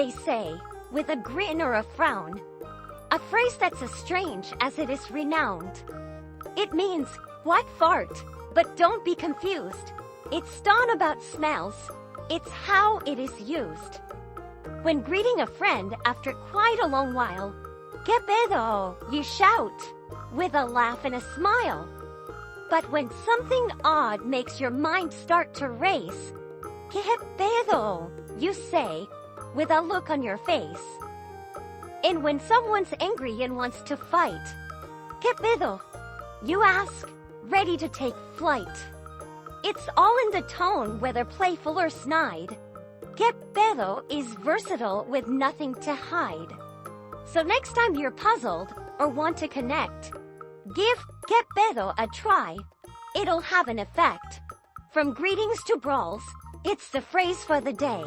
they say, with a grin or a frown. A phrase that's as strange as it is renowned. It means, what fart? But don't be confused. It's not about smells. It's how it is used. When greeting a friend after quite a long while, "¿Qué pedo?" you shout, with a laugh and a smile. But when something odd makes your mind start to race, "¿Qué pedo?" you say, with a look on your face. And when someone's angry and wants to fight, "¿Qué pedo?" you ask, ready to take flight. It's all in the tone, whether playful or snide. "¿Qué pedo?" is versatile with nothing to hide. So next time you're puzzled or want to connect, give "¿Qué pedo?" a try. It'll have an effect. From greetings to brawls, it's the phrase for the day.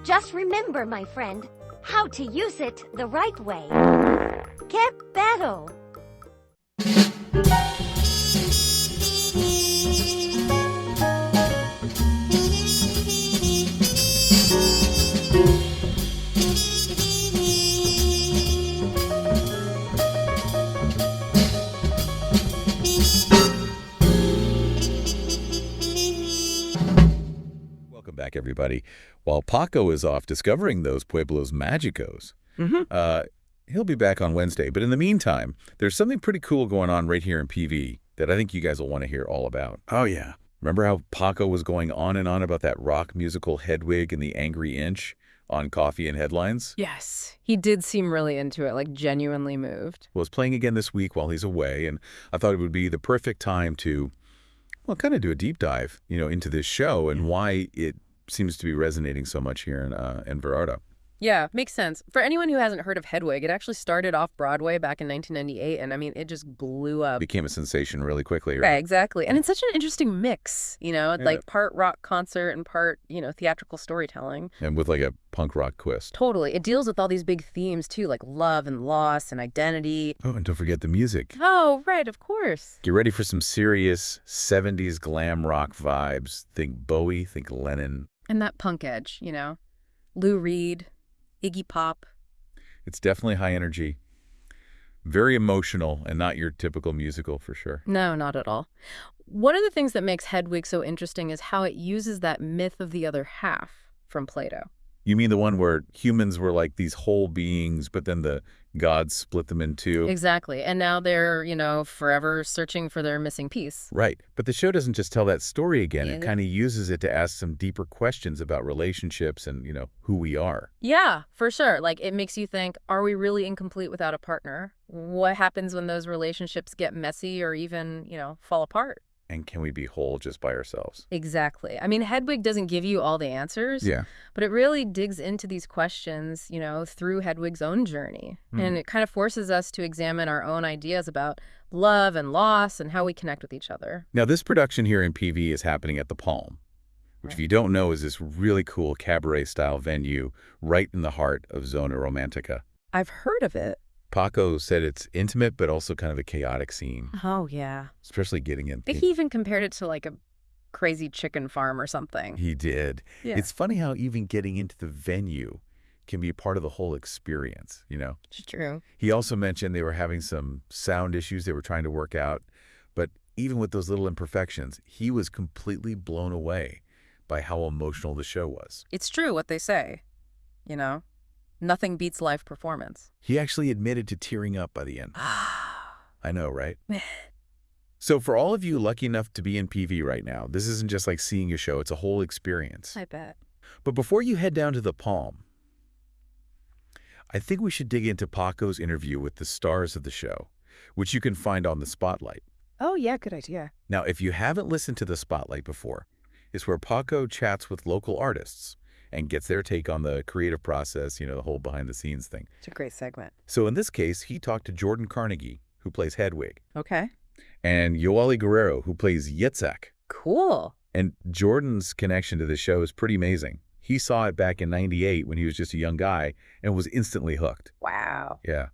Just remember, my friend, how to use it the right way. ¿Qué pedo? Welcome back, everybody. While Paco is off discovering those Pueblos Magicos, he'll be back on Wednesday. But in the meantime, there's something pretty cool going on right here in PV that I think you guys will want to hear all about. Oh, yeah. Remember how Paco was going on and on about that rock musical Hedwig and the Angry Inch on Coffee and Headlines? Yes. He did seem really into it, like genuinely moved. Well, it's playing again this week while he's away, and I thought it would be the perfect time to, well, kind of do a deep dive, into this show and why it seems to be resonating so much here in Vallarta. Yeah, makes sense. For anyone who hasn't heard of Hedwig, it actually started off Broadway back in 1998, and I mean, it just blew up. Became a sensation really quickly, Right, right? exactly. And it's such an interesting mix, like part rock concert and part, theatrical storytelling. And with like a punk rock twist. Totally. It deals with all these big themes, too, like love and loss and identity. Oh, and don't forget the music. Oh, right, of course. Get ready for some serious 70s glam rock vibes. Think Bowie, think Lennon. And that punk edge, Lou Reed, Iggy Pop. It's definitely high energy. Very emotional and not your typical musical for sure. No, not at all. One of the things that makes Hedwig so interesting is how it uses that myth of the other half from Plato. You mean the one where humans were like these whole beings, but then the gods split them in two? Exactly. And now they're, forever searching for their missing piece. Right. But the show doesn't just tell that story again. It kind of uses it to ask some deeper questions about relationships and, who we are. Yeah, for sure. Like, it makes you think, are we really incomplete without a partner? What happens when those relationships get messy or even, fall apart? And can we be whole just by ourselves? Exactly. I mean, Hedwig doesn't give you all the answers. Yeah. But it really digs into these questions, through Hedwig's own journey. And it kind of forces us to examine our own ideas about love and loss and how we connect with each other. Now, this production here in PV is happening at the Palm, which, if you don't know, is this really cool cabaret-style venue right in the heart of Zona Romantica. I've heard of it. Paco said it's intimate, but also kind of a chaotic scene. Oh, yeah. Especially getting in. I think he even compared it to like a crazy chicken farm or something. He did. Yeah. It's funny how even getting into the venue can be a part of the whole experience, It's true. He also mentioned they were having some sound issues they were trying to work out. But even with those little imperfections, he was completely blown away by how emotional the show was. It's true what they say, Nothing beats live performance. He actually admitted to tearing up by the end. I know, right? So for all of you lucky enough to be in PV right now, this isn't just like seeing a show. It's a whole experience. I bet. But before you head down to the Palm, I think we should dig into Paco's interview with the stars of the show, which you can find on the Spotlight. Oh, yeah, good idea. Now, if you haven't listened to the Spotlight before, it's where Paco chats with local artists and gets their take on the creative process, the whole behind-the-scenes thing. It's a great segment. So in this case, he talked to Jordan Carnegie, who plays Hedwig, Okay. and Yoeli Guerrero, who plays Yitzhak. Cool. And Jordan's connection to the show is pretty amazing. He saw it back in '98 when he was just a young guy and was instantly hooked. Wow. Yeah.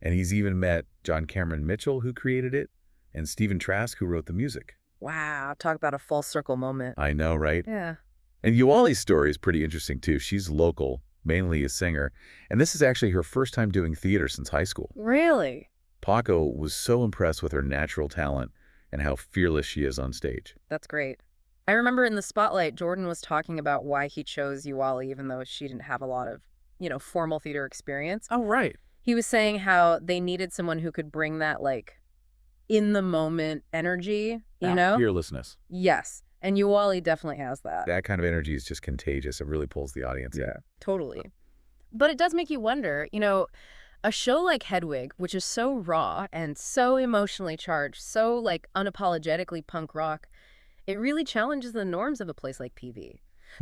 And he's even met John Cameron Mitchell, who created it, and Stephen Trask, who wrote the music. Wow. Talk about a full circle moment. I know, right? Yeah. And Yoeli's story is pretty interesting, too. She's local, mainly a singer, and this is actually her first time doing theater since high school. Really? Paco was so impressed with her natural talent and how fearless she is on stage. That's great. I remember in the spotlight, Jordan was talking about why he chose Uwali, even though she didn't have a lot of, formal theater experience. Oh, right. He was saying how they needed someone who could bring that, in the moment energy, you know? Fearlessness. Yes. And Uwali definitely has that. That kind of energy is just contagious. It really pulls the audience in. Totally. But it does make you wonder, a show like Hedwig, which is so raw and so emotionally charged, so unapologetically punk rock, it really challenges the norms of a place like PV.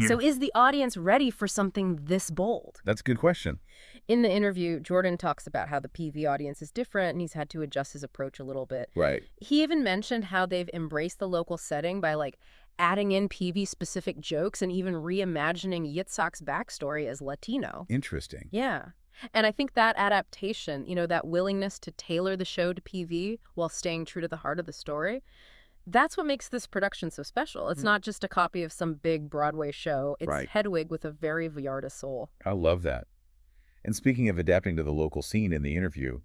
So is the audience ready for something this bold? That's a good question. In the interview, Jordan talks about how the PV audience is different and he's had to adjust his approach a little bit. Right. He even mentioned how they've embraced the local setting by adding in PV-specific jokes and even reimagining Yitzhak's backstory as Latino. Interesting. Yeah. And I think that adaptation, that willingness to tailor the show to PV while staying true to the heart of the story, that's what makes this production so special. It's not just a copy of some big Broadway show. It's Right. Hedwig with a very Vallarta soul. I love that. And speaking of adapting to the local scene in the interview,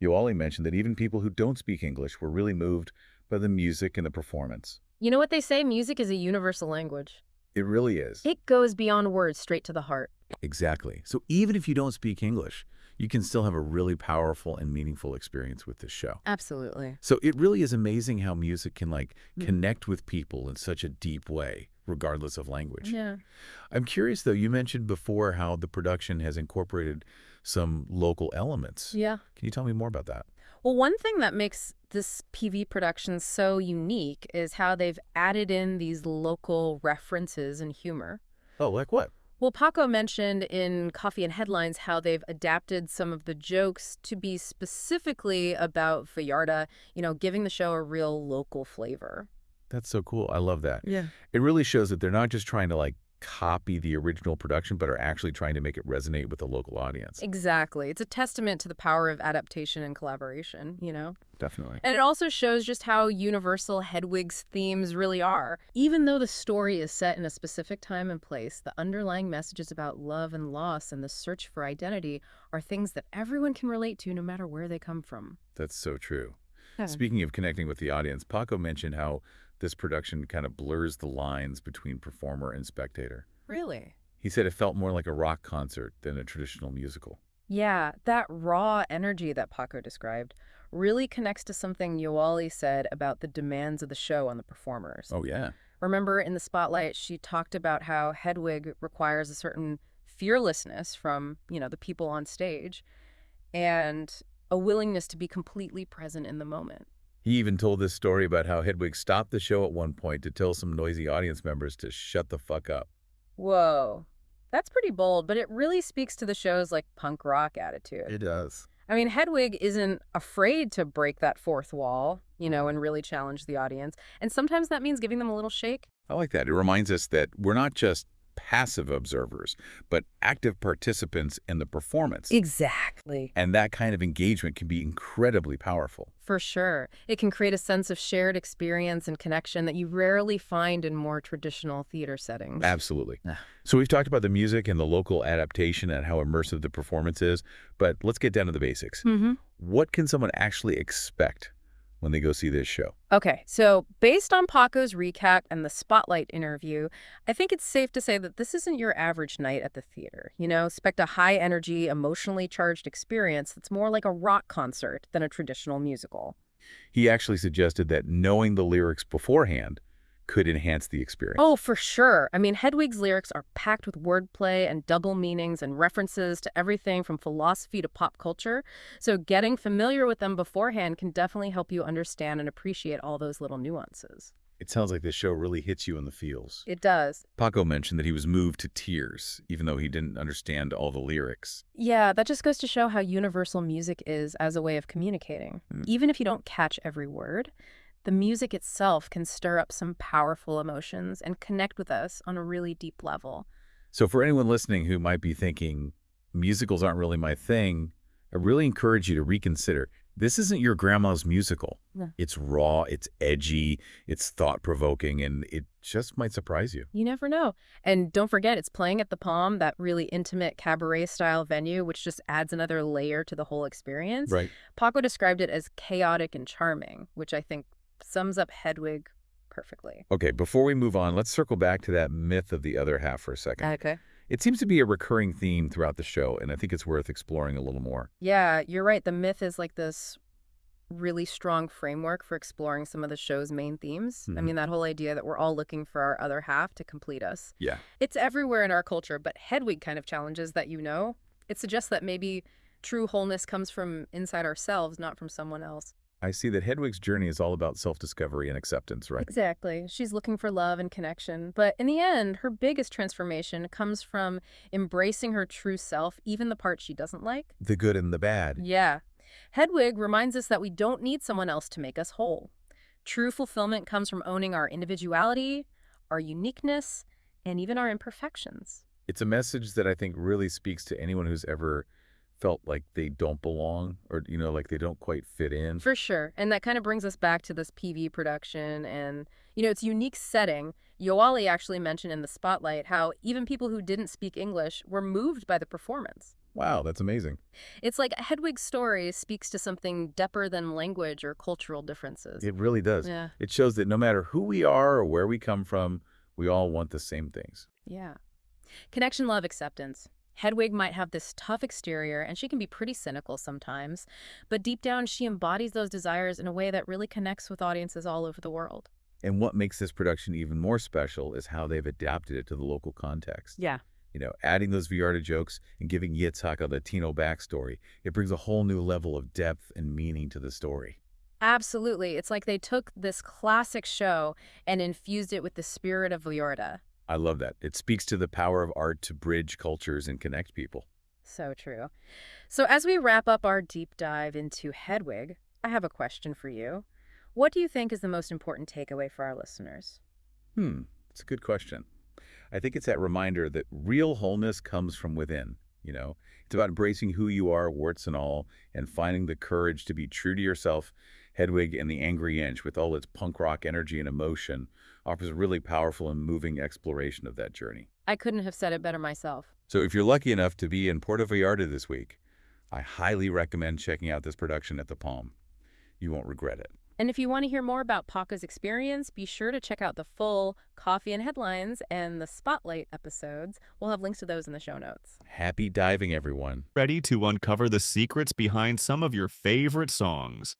Yoali mentioned that even people who don't speak English were really moved by the music and the performance. You know what they say? Music is a universal language. It really is. It goes beyond words, straight to the heart. Exactly. So even if you don't speak English, you can still have a really powerful and meaningful experience with this show. Absolutely. So it really is amazing how music can connect with people in such a deep way, regardless of language. Yeah. I'm curious though, you mentioned before how the production has incorporated some local elements. Yeah. Can you tell me more about that? Well, one thing that makes this PV production so unique is how they've added in these local references and humor. Oh, like what? Well, Paco mentioned in Coffee and Headlines how they've adapted some of the jokes to be specifically about Vallarta, giving the show a real local flavor. That's so cool. I love that. Yeah. It really shows that they're not just trying to copy the original production, but are actually trying to make it resonate with the local audience. Exactly. It's a testament to the power of adaptation and collaboration, Definitely. And it also shows just how universal Hedwig's themes really are. Even though the story is set in a specific time and place, the underlying messages about love and loss and the search for identity are things that everyone can relate to no matter where they come from. That's so true. Yeah. Speaking of connecting with the audience, Paco mentioned how this production kind of blurs the lines between performer and spectator. Really? He said it felt more like a rock concert than a traditional musical. Yeah, that raw energy that Paco described really connects to something Yoali said about the demands of the show on the performers. Oh, yeah. Remember in the spotlight, she talked about how Hedwig requires a certain fearlessness from, the people on stage and a willingness to be completely present in the moment. He even told this story about how Hedwig stopped the show at one point to tell some noisy audience members to shut the fuck up. Whoa. That's pretty bold, but it really speaks to the show's punk rock attitude. It does. I mean, Hedwig isn't afraid to break that fourth wall, and really challenge the audience. And sometimes that means giving them a little shake. I like that. It reminds us that we're not just passive observers, but active participants in the performance. Exactly. And that kind of engagement can be incredibly powerful. For sure. It can create a sense of shared experience and connection that you rarely find in more traditional theater settings. Absolutely. So we've talked about the music and the local adaptation and how immersive the performance is, but let's get down to the basics. What can someone actually expect when they go see this show? Okay, so based on Paco's recap and the Spotlight interview, I think it's safe to say that this isn't your average night at the theater. Expect a high-energy, emotionally charged experience that's more like a rock concert than a traditional musical. He actually suggested that knowing the lyrics beforehand could enhance the experience. Oh, for sure. I mean, Hedwig's lyrics are packed with wordplay and double meanings and references to everything from philosophy to pop culture. So getting familiar with them beforehand can definitely help you understand and appreciate all those little nuances. It sounds like this show really hits you in the feels. It does. Paco mentioned that he was moved to tears, even though he didn't understand all the lyrics. Yeah, that just goes to show how universal music is as a way of communicating. Even if you don't catch every word, the music itself can stir up some powerful emotions and connect with us on a really deep level. So for anyone listening who might be thinking, musicals aren't really my thing, I really encourage you to reconsider. This isn't your grandma's musical. Yeah. It's raw, it's edgy, it's thought-provoking, and it just might surprise you. You never know. And don't forget, it's playing at the Palm, that really intimate cabaret-style venue, which just adds another layer to the whole experience. Right. Paco described it as chaotic and charming, which I think sums up Hedwig perfectly. Okay, before we move on, let's circle back to that myth of the other half for a second. Okay. It seems to be a recurring theme throughout the show, and I think it's worth exploring a little more. Yeah, you're right. The myth is like this really strong framework for exploring some of the show's main themes. I mean, that whole idea that we're all looking for our other half to complete us. Yeah. It's everywhere in our culture, but Hedwig kind of challenges that, It suggests that maybe true wholeness comes from inside ourselves, not from someone else. I see that Hedwig's journey is all about self-discovery and acceptance, right? Exactly. She's looking for love and connection. But in the end, her biggest transformation comes from embracing her true self, even the parts she doesn't like. The good and the bad. Yeah. Hedwig reminds us that we don't need someone else to make us whole. True fulfillment comes from owning our individuality, our uniqueness, and even our imperfections. It's a message that I think really speaks to anyone who's ever felt like they don't belong or, like they don't quite fit in. For sure. And that kind of brings us back to this PV production and, its unique setting. Yoali actually mentioned in the spotlight how even people who didn't speak English were moved by the performance. Wow, that's amazing. It's like Hedwig's story speaks to something deeper than language or cultural differences. It really does. Yeah. It shows that no matter who we are or where we come from, we all want the same things. Yeah. Connection, love, acceptance. Hedwig might have this tough exterior, and she can be pretty cynical sometimes, but deep down she embodies those desires in a way that really connects with audiences all over the world. And what makes this production even more special is how they've adapted it to the local context. Yeah. Adding those Vallarta jokes and giving Yitzhak a Latino backstory, it brings a whole new level of depth and meaning to the story. Absolutely. It's like they took this classic show and infused it with the spirit of Vallarta. I love that. It speaks to the power of art to bridge cultures and connect people. So true. So as we wrap up our deep dive into Hedwig, I have a question for you. What do you think is the most important takeaway for our listeners? It's a good question. I think it's that reminder that real wholeness comes from within. It's about embracing who you are, warts and all, and finding the courage to be true to yourself. Hedwig and the Angry Inch, with all its punk rock energy and emotion, offers a really powerful and moving exploration of that journey. I couldn't have said it better myself. So if you're lucky enough to be in Puerto Vallarta this week, I highly recommend checking out this production at the Palm. You won't regret it. And if you want to hear more about Paco's experience, be sure to check out the full Coffee and Headlines and the Spotlight episodes. We'll have links to those in the show notes. Happy diving, everyone. Ready to uncover the secrets behind some of your favorite songs.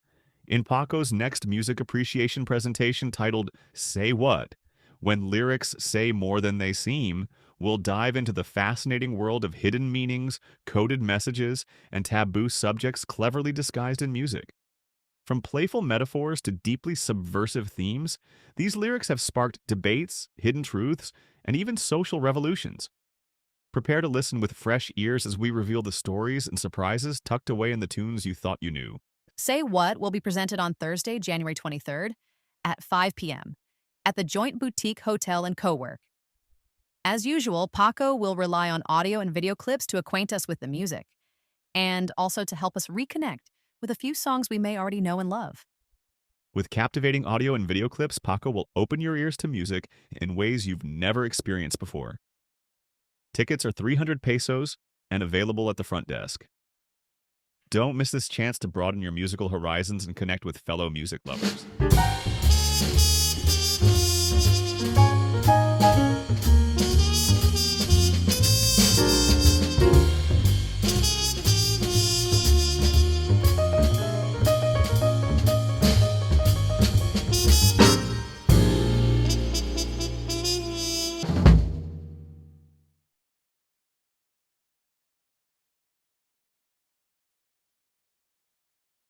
In Paco's next music appreciation presentation titled Say What? When lyrics say more than they seem, we'll dive into the fascinating world of hidden meanings, coded messages, and taboo subjects cleverly disguised in music. From playful metaphors to deeply subversive themes, these lyrics have sparked debates, hidden truths, and even social revolutions. Prepare to listen with fresh ears as we reveal the stories and surprises tucked away in the tunes you thought you knew. Say What will be presented on Thursday, January 23rd at 5 p.m. at the Joint Boutique Hotel and Co-work. As usual, Paco will rely on audio and video clips to acquaint us with the music, and also to help us reconnect with a few songs we may already know and love. With captivating audio and video clips, Paco will open your ears to music in ways you've never experienced before. Tickets are 300 pesos and available at the front desk. Don't miss this chance to broaden your musical horizons and connect with fellow music lovers.